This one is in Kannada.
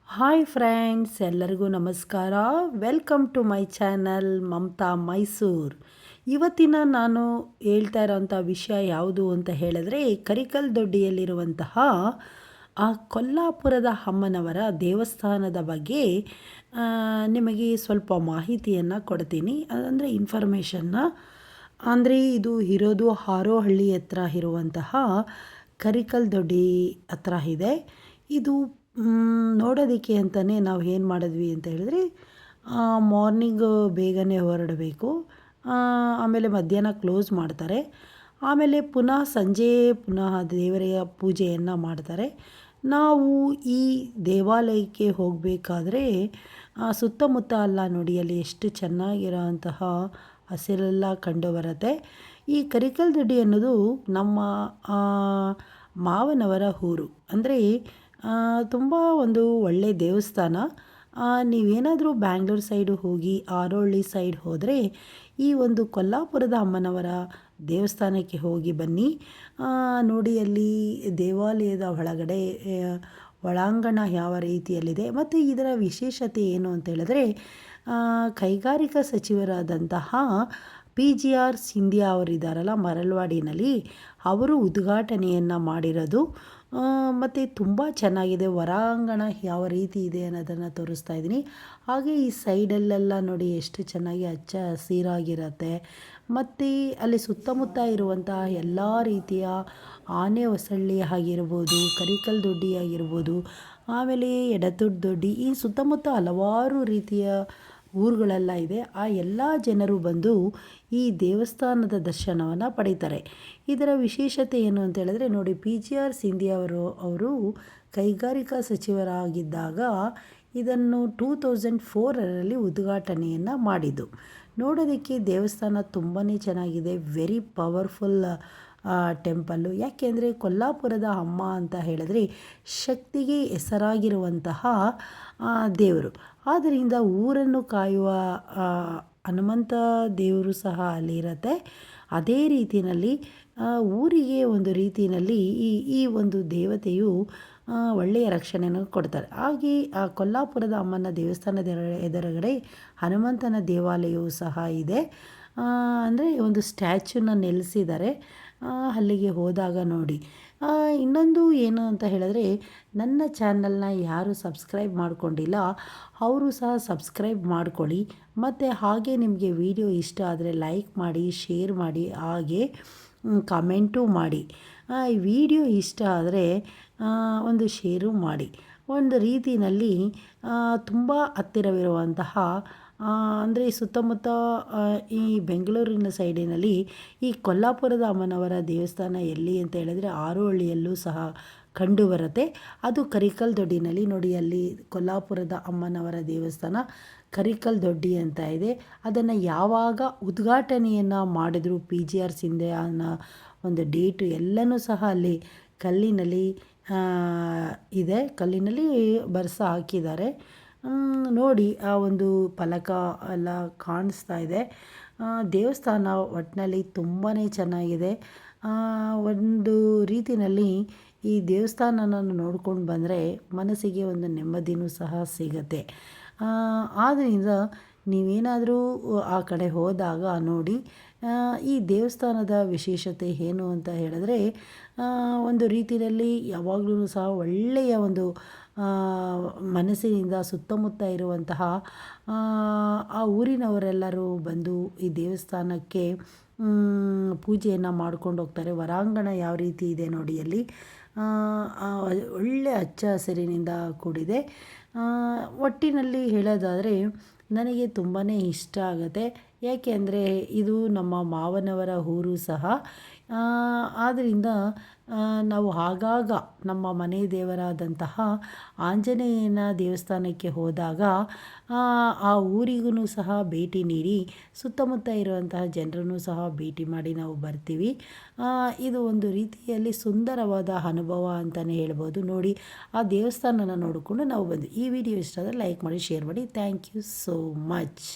ಹಾಯ್ ಫ್ರೆಂಡ್ಸ್, ಎಲ್ಲರಿಗೂ ನಮಸ್ಕಾರ. Welcome to my channel Mamata Mysuru. ಇವತ್ತಿನ ನಾನು ಹೇಳ್ತಾ ಇರೋಂಥ ವಿಷಯ ಯಾವುದು ಅಂತ ಹೇಳಿದ್ರೆ, ಕರಿಕಲ್ ದೊಡ್ಡಿಯಲ್ಲಿರುವಂತಹ ಆ ಕೊಲ್ಲಾಪುರದ ಅಮ್ಮನವರ ದೇವಸ್ಥಾನದ ಬಗ್ಗೆ ನಿಮಗೆ ಸ್ವಲ್ಪ ಮಾಹಿತಿಯನ್ನು ಕೊಡ್ತೀನಿ. ಅಂದರೆ ಇನ್ಫಾರ್ಮೇಷನ್ನ. ಅಂದರೆ ಇದು ಇರೋದು ಹಾರೋಹಳ್ಳಿ ಹತ್ರ ಇರುವಂತಹ ಕರಿಕಲ್ ದೊಡ್ಡಿ ಹತ್ರ ಇದೆ. ಇದು ನೋಡೋದಕ್ಕೆ ಅಂತಲೇ ನಾವು ಏನು ಮಾಡಿದ್ವಿ ಅಂತ ಹೇಳಿದ್ರೆ, ಮಾರ್ನಿಂಗ್ ಬೇಗನೆ ಹೊರಡಬೇಕು. ಆಮೇಲೆ ಮಧ್ಯಾಹ್ನ ಕ್ಲೋಸ್ ಮಾಡ್ತಾರೆ. ಆಮೇಲೆ ಪುನಃ ಸಂಜೆ ಪುನಃ ದೇವರ ಪೂಜೆಯನ್ನು ಮಾಡ್ತಾರೆ. ನಾವು ಈ ದೇವಾಲಯಕ್ಕೆ ಹೋಗಬೇಕಾದ್ರೆ ಸುತ್ತಮುತ್ತ ಎಲ್ಲ ನೋಡಿ, ಅಲ್ಲಿ ಎಷ್ಟು ಚೆನ್ನಾಗಿರೋಂತಹ ಹಸಿರೆಲ್ಲ ಕಂಡು ಬರುತ್ತೆ. ಈ ಕರಿಕಲ್ ದೊಡ್ಡಿ ಅನ್ನೋದು ನಮ್ಮ ಮಾವನವರ ಊರು. ಅಂದರೆ ತುಂಬ ಒಂದು ಒಳ್ಳೆಯ ದೇವಸ್ಥಾನ. ನೀವೇನಾದರೂ ಬ್ಯಾಂಗ್ಳೂರು ಸೈಡು ಹೋಗಿ ಹಾರೋಹಳ್ಳಿ ಸೈಡ್ ಹೋದರೆ ಈ ಒಂದು ಕೊಲ್ಲಾಪುರದ ಅಮ್ಮನವರ ದೇವಸ್ಥಾನಕ್ಕೆ ಹೋಗಿ ಬನ್ನಿ. ನೋಡಿ, ಅಲ್ಲಿ ದೇವಾಲಯದ ಒಳಗಡೆ ಒಳಾಂಗಣ ಯಾವ ರೀತಿಯಲ್ಲಿದೆ ಮತ್ತು ಇದರ ವಿಶೇಷತೆ ಏನು ಅಂತ ಹೇಳಿದ್ರೆ, ಕೈಗಾರಿಕಾ ಸಚಿವರಾದಂತಹ PGR ಸಿಂಧ್ಯಾ ಅವರಿದ್ದಾರಲ್ಲ ಮರಳವಾಡಿನಲ್ಲಿ, ಅವರು ಉದ್ಘಾಟನೆಯನ್ನು ಮಾಡಿರೋದು. ಮತ್ತು ತುಂಬ ಚೆನ್ನಾಗಿದೆ. ಹೊರಾಂಗಣ ಯಾವ ರೀತಿ ಇದೆ ಅನ್ನೋದನ್ನು ತೋರಿಸ್ತಾ ಇದ್ದೀನಿ. ಹಾಗೆ ಈ ಸೈಡಲ್ಲೆಲ್ಲ ನೋಡಿ ಎಷ್ಟು ಚೆನ್ನಾಗಿ ಹಚ್ಚ ಹಸಿರಾಗಿರುತ್ತೆ. ಮತ್ತು ಅಲ್ಲಿ ಸುತ್ತಮುತ್ತ ಇರುವಂತಹ ಎಲ್ಲ ರೀತಿಯ ಆನೆ ಹೊಸಳ್ಳಿ ಆಗಿರ್ಬೋದು, ಕರಿಕಲ್ ದೊಡ್ಡಿ ಆಗಿರ್ಬೋದು, ಆಮೇಲೆ ಎಡತುಡ್ ದೊಡ್ಡಿ, ಈ ಸುತ್ತಮುತ್ತ ಹಲವಾರು ರೀತಿಯ ಊರುಗಳೆಲ್ಲ ಇದೆ. ಆ ಎಲ್ಲ ಜನರು ಬಂದು ಈ ದೇವಸ್ಥಾನದ ದರ್ಶನವನ್ನು ಪಡೀತಾರೆ. ಇದರ ವಿಶೇಷತೆ ಏನು ಅಂತ ಹೇಳಿದ್ರೆ ನೋಡಿ, PGR ಸಿಂಧ್ಯಾ ಅವರು ಕೈಗಾರಿಕಾ ಸಚಿವರಾಗಿದ್ದಾಗ ಇದನ್ನು 2004ರಲ್ಲಿ ಉದ್ಘಾಟನೆಯನ್ನು ಮಾಡಿದ್ದು. ನೋಡೋದಕ್ಕೆ ದೇವಸ್ಥಾನ ತುಂಬಾ ಚೆನ್ನಾಗಿದೆ. Very powerful temple. ಯಾಕೆಂದರೆ ಕೊಲ್ಲಾಪುರದ ಅಮ್ಮ ಅಂತ ಹೇಳಿದ್ರೆ ಶಕ್ತಿಗೆ ಹೆಸರಾಗಿರುವಂತಹ ದೇವರು. ಆದ್ದರಿಂದ ಊರನ್ನು ಕಾಯುವ ಹನುಮಂತ ದೇವರು ಸಹ ಅಲ್ಲಿರುತ್ತೆ. ಅದೇ ರೀತಿಯಲ್ಲಿ ಊರಿಗೆ ಒಂದು ರೀತಿಯಲ್ಲಿ ಈ ಒಂದು ದೇವತೆಯು ಒಳ್ಳೆಯ ರಕ್ಷಣೆಯನ್ನು ಕೊಡ್ತಾರೆ. ಹಾಗೆ ಆ ಕೊಲ್ಲಾಪುರದ ಅಮ್ಮನ ದೇವಸ್ಥಾನದ ಎದುರುಗಡೆ ಹನುಮಂತನ ದೇವಾಲಯವು ಸಹ ಇದೆ. ಅಂದರೆ ಒಂದು ಸ್ಟ್ಯಾಚ್ಯೂನ ನೆಲೆಸಿದ್ದಾರೆ. ಅಲ್ಲಿಗೆ ಹೋದಾಗ ನೋಡಿ. ಇನ್ನೊಂದು ಏನು ಅಂತ ಹೇಳಿದ್ರೆ, ನನ್ನ ಚಾನಲ್ನ ಯಾರು ಸಬ್ಸ್ಕ್ರೈಬ್ ಮಾಡ್ಕೊಂಡಿಲ್ಲ ಅವರು ಸಹ ಸಬ್ಸ್ಕ್ರೈಬ್ ಮಾಡ್ಕೊಳ್ಳಿ. ಮತ್ತು ಹಾಗೆ ನಿಮಗೆ ವಿಡಿಯೋ ಇಷ್ಟ ಆದರೆ ಲೈಕ್ ಮಾಡಿ, ಶೇರ್ ಮಾಡಿ, ಹಾಗೆ ಕಮೆಂಟು ಮಾಡಿ. ಈ ವಿಡಿಯೋ ಇಷ್ಟ ಆದರೆ ಒಂದು ಶೇರು ಮಾಡಿ. ಒಂದು ರೀತಿಯಲ್ಲಿ ತುಂಬ ಹತ್ತಿರವಿರುವಂತಹ ಅಂದರೆ ಸುತ್ತಮುತ್ತ ಈ ಬೆಂಗಳೂರಿನ ಸೈಡಿನಲ್ಲಿ ಈ ಕೊಲ್ಲಾಪುರದ ಅಮ್ಮನವರ ದೇವಸ್ಥಾನ ಎಲ್ಲಿ ಅಂತ ಹೇಳಿದರೆ ಹಾರೋಹಳ್ಳಿಯಲ್ಲೂ ಸಹ ಕಂಡುಬರುತ್ತೆ. ಅದು ಕರಿಕಲ್ ದೊಡ್ಡಿನಲ್ಲಿ ನೋಡಿ. ಅಲ್ಲಿ ಕೊಲ್ಲಾಪುರದ ಅಮ್ಮನವರ ದೇವಸ್ಥಾನ ಕರಿಕಲ್ ದೊಡ್ಡಿ ಅಂತ ಇದೆ. ಅದನ್ನು ಯಾವಾಗ ಉದ್ಘಾಟನೆಯನ್ನು ಮಾಡಿದ್ರು PGR ಸಿಂಧ್ಯನ ಒಂದು ಡೇಟು ಎಲ್ಲನೂ ಸಹ ಅಲ್ಲಿ ಕಲ್ಲಿನಲ್ಲಿ ಇದೆ. ಕಲ್ಲಿನಲ್ಲಿ ಬರ್ಸ ಹಾಕಿದ್ದಾರೆ. ನೋಡಿ, ಆ ಒಂದು ಫಲಕ ಎಲ್ಲ ಕಾಣಿಸ್ತಾ ಇದೆ. ದೇವಸ್ಥಾನ ಒಟ್ಟಿನಲ್ಲಿ ತುಂಬಾ ಚೆನ್ನಾಗಿದೆ. ಒಂದು ರೀತಿಯಲ್ಲಿ ಈ ದೇವಸ್ಥಾನನ ನೋಡ್ಕೊಂಡು ಬಂದರೆ ಮನಸ್ಸಿಗೆ ಒಂದು ನೆಮ್ಮದಿನೂ ಸಹ ಸಿಗುತ್ತೆ. ಆದ್ದರಿಂದ ನೀವೇನಾದರೂ ಆ ಕಡೆ ಹೋದಾಗ ನೋಡಿ. ಈ ದೇವಸ್ಥಾನದ ವಿಶೇಷತೆ ಏನು ಅಂತ ಹೇಳಿದ್ರೆ, ಒಂದು ರೀತಿಯಲ್ಲಿ ಯಾವಾಗಲೂ ಸಹ ಒಳ್ಳೆಯ ಒಂದು ಮನಸ್ಸಿನಿಂದ ಸುತ್ತಮುತ್ತ ಇರುವಂತಹ ಆ ಊರಿನವರೆಲ್ಲರೂ ಬಂದು ಈ ದೇವಸ್ಥಾನಕ್ಕೆ ಪೂಜೆಯನ್ನು ಮಾಡ್ಕೊಂಡು ಹೋಗ್ತಾರೆ. ಹೊರಾಂಗಣ ಯಾವ ರೀತಿ ಇದೆ ನೋಡಿ. ಅಲ್ಲಿ ಒಳ್ಳೆಯ ಹಚ್ಚ ಹಸಿರಿನಿಂದ ಕೂಡಿದೆ. ಒಟ್ಟಿನಲ್ಲಿ ಹೇಳೋದಾದರೆ ನನಗೆ ತುಂಬಾ ಇಷ್ಟ ಆಗುತ್ತೆ. ಏಕೆ ಅಂದರೆ ಇದು ನಮ್ಮ ಮಾವನವರ ಊರು ಸಹ. ಆದ್ದರಿಂದ ನಾವು ಆಗಾಗ ನಮ್ಮ ಮನೆ ದೇವರಾದಂತಹ ಆಂಜನೇಯನ ದೇವಸ್ಥಾನಕ್ಕೆ ಹೋದಾಗ ಆ ಊರಿಗೂ ಸಹ ಭೇಟಿ ನೀಡಿ ಸುತ್ತಮುತ್ತ ಇರುವಂತಹ ಜನರನ್ನು ಸಹ ಭೇಟಿ ಮಾಡಿ ನಾವು ಬರ್ತೀವಿ. ಇದು ಒಂದು ರೀತಿಯಲ್ಲಿ ಸುಂದರವಾದ ಅನುಭವ ಅಂತಲೇ ಹೇಳ್ಬೋದು. ನೋಡಿ, ಆ ದೇವಸ್ಥಾನನ ನೋಡಿಕೊಂಡು ನಾವು ಬಂದ್ವಿ. ಈ ವಿಡಿಯೋ ಇಷ್ಟ ಆದರೆ ಲೈಕ್ ಮಾಡಿ, ಶೇರ್ ಮಾಡಿ. Thank you so much.